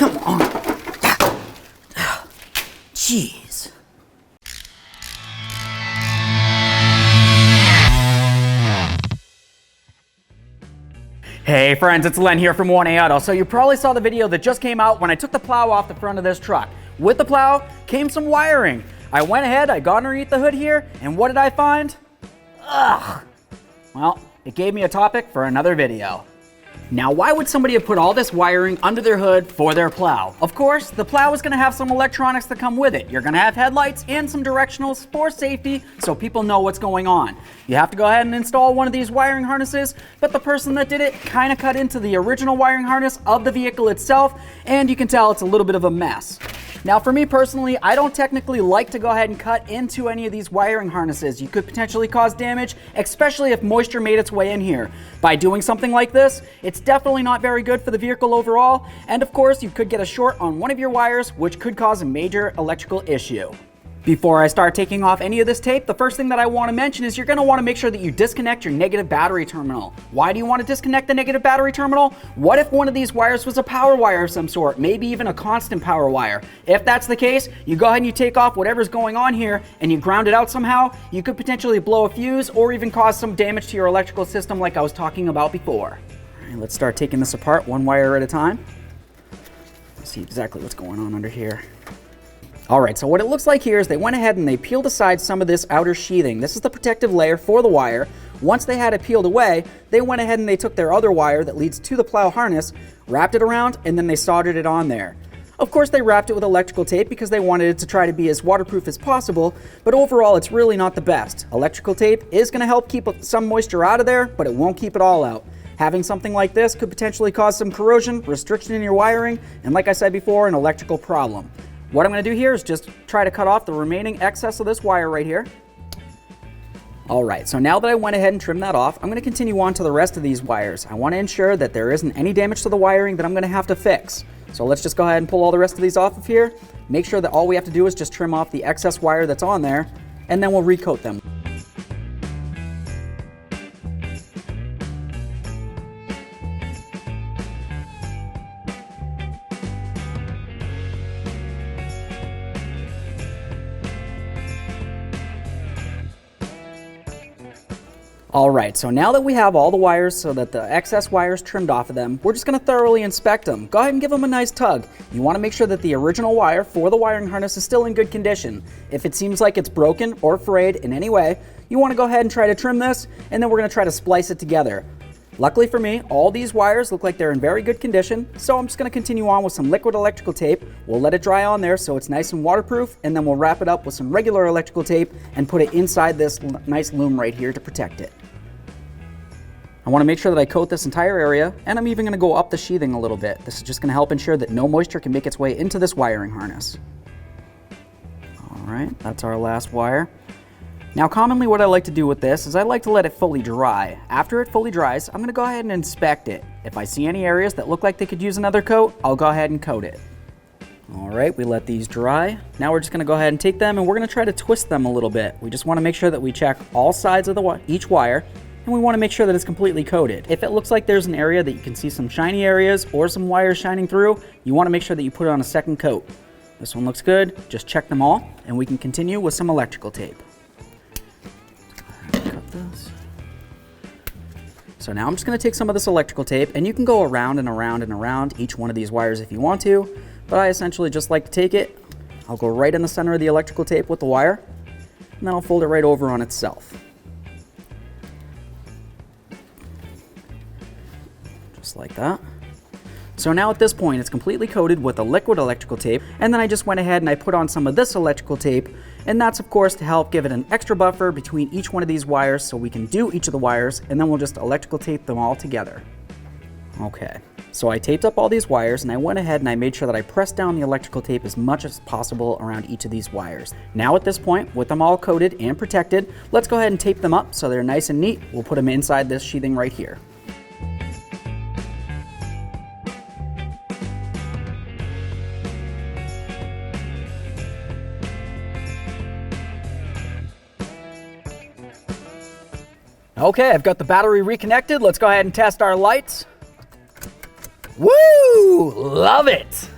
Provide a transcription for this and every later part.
Come on. Jeez. Hey friends, it's Len here from 1A Auto. So you probably saw the video that just came out when I took the plow off the front of this truck. With the plow came some wiring. I went ahead, I got underneath the hood here, and what did I find? Ugh. Well, it gave me a topic for another video. Now, why would somebody have put all this wiring under their hood for their plow? Of course, the plow is going to have some electronics that come with it. You're going to have headlights and some directionals for safety so people know what's going on. You have to go ahead and install one of these wiring harnesses, but the person that did it kind of cut into the original wiring harness of the vehicle itself, and you can tell it's a little bit of a mess. Now, for me personally, I don't technically like to go ahead and cut into any of these wiring harnesses. You could potentially cause damage, especially if moisture made its way in here. By doing something like this, it's definitely not very good for the vehicle overall, and of course, you could get a short on one of your wires, which could cause a major electrical issue. Before I start taking off any of this tape, the first thing that I want to mention is you're going to want to make sure that you disconnect your negative battery terminal. Why do you want to disconnect the negative battery terminal? What if one of these wires was a power wire of some sort, maybe even a constant power wire? If that's the case, you go ahead and you take off whatever's going on here and you ground it out somehow. You could potentially blow a fuse or even cause some damage to your electrical system like I was talking about before. All right, let's start taking this apart one wire at a time. Let's see exactly what's going on under here. Alright, so what it looks like here is they went ahead and they peeled aside some of this outer sheathing. This is the protective layer for the wire. Once they had it peeled away, they went ahead and they took their other wire that leads to the plow harness, wrapped it around, and then they soldered it on there. Of course, they wrapped it with electrical tape because they wanted it to try to be as waterproof as possible, but overall, it's really not the best. Electrical tape is going to help keep some moisture out of there, but it won't keep it all out. Having something like this could potentially cause some corrosion, restriction in your wiring, and like I said before, an electrical problem. What I'm going to do here is just try to cut off the remaining excess of this wire right here. Alright, so now that I went ahead and trimmed that off, I'm going to continue on to the rest of these wires. I want to ensure that there isn't any damage to the wiring that I'm going to have to fix. So let's just go ahead and pull all the rest of these off of here. Make sure that all we have to do is just trim off the excess wire that's on there, and then we'll recoat them. Alright, so now that we have all the wires so that the excess wires trimmed off of them, we're just going to thoroughly inspect them. Go ahead and give them a nice tug. You want to make sure that the original wire for the wiring harness is still in good condition. If it seems like it's broken or frayed in any way, you want to go ahead and try to trim this, and then we're going to try to splice it together. Luckily for me, all these wires look like they're in very good condition, so I'm just going to continue on with some liquid electrical tape. We'll let it dry on there so it's nice and waterproof, and then we'll wrap it up with some regular electrical tape and put it inside this nice loom right here to protect it. I want to make sure that I coat this entire area, and I'm even going to go up the sheathing a little bit. This is just going to help ensure that no moisture can make its way into this wiring harness. Alright, that's our last wire. Now commonly what I like to do with this is I like to let it fully dry. After it fully dries, I'm going to go ahead and inspect it. If I see any areas that look like they could use another coat, I'll go ahead and coat it. Alright, we let these dry. Now we're just going to go ahead and take them and we're going to try to twist them a little bit. We just want to make sure that we check all sides of each wire, and we want to make sure that it's completely coated. If it looks like there's an area that you can see some shiny areas or some wires shining through, you want to make sure that you put it on a second coat. This one looks good. Just check them all, and we can continue with some electrical tape. Cut this. So now I'm just going to take some of this electrical tape, and you can go around and around and around each one of these wires if you want to, but I essentially just like to take it. I'll go right in the center of the electrical tape with the wire, and then I'll fold it right over on itself. Just like that. So now at this point it's completely coated with a liquid electrical tape, and then I just went ahead and I put on some of this electrical tape, and that's of course to help give it an extra buffer between each one of these wires so we can do each of the wires, and then we'll just electrical tape them all together. Okay, so I taped up all these wires, and I went ahead and I made sure that I pressed down the electrical tape as much as possible around each of these wires. Now at this point, with them all coated and protected, let's go ahead and tape them up so they're nice and neat. We'll put them inside this sheathing right here. Okay, I've got the battery reconnected. Let's go ahead and test our lights. Woo! Ooh, love it.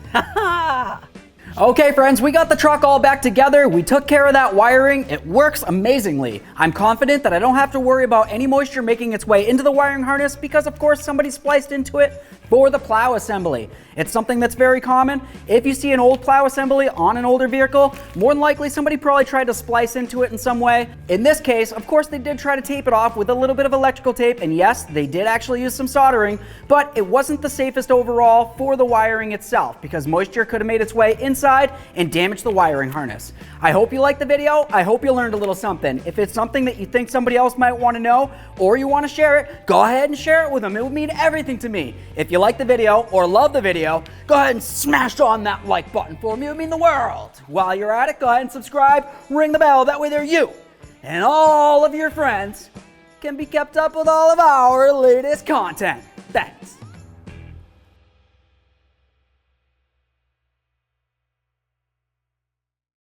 Okay, friends, we got the truck all back together. We took care of that wiring. It works amazingly. I'm confident that I don't have to worry about any moisture making its way into the wiring harness because, of course, somebody spliced into it for the plow assembly. It's something that's very common. If you see an old plow assembly on an older vehicle, more than likely somebody probably tried to splice into it in some way. In this case, of course, they did try to tape it off with a little bit of electrical tape, and yes, they did actually use some soldering, but it wasn't the safest overall for the wiring itself because moisture could have made its way inside and damaged the wiring harness. I hope you liked the video. I hope you learned a little something. If it's something that you think somebody else might want to know or you want to share it, go ahead and share it with them. It would mean everything to me. If you like the video or love the video, go ahead and smash on that like button for me. It would mean the world. While you're at it, go ahead and subscribe, ring the bell. That way there you and all of your friends can be kept up with all of our latest content. Thanks.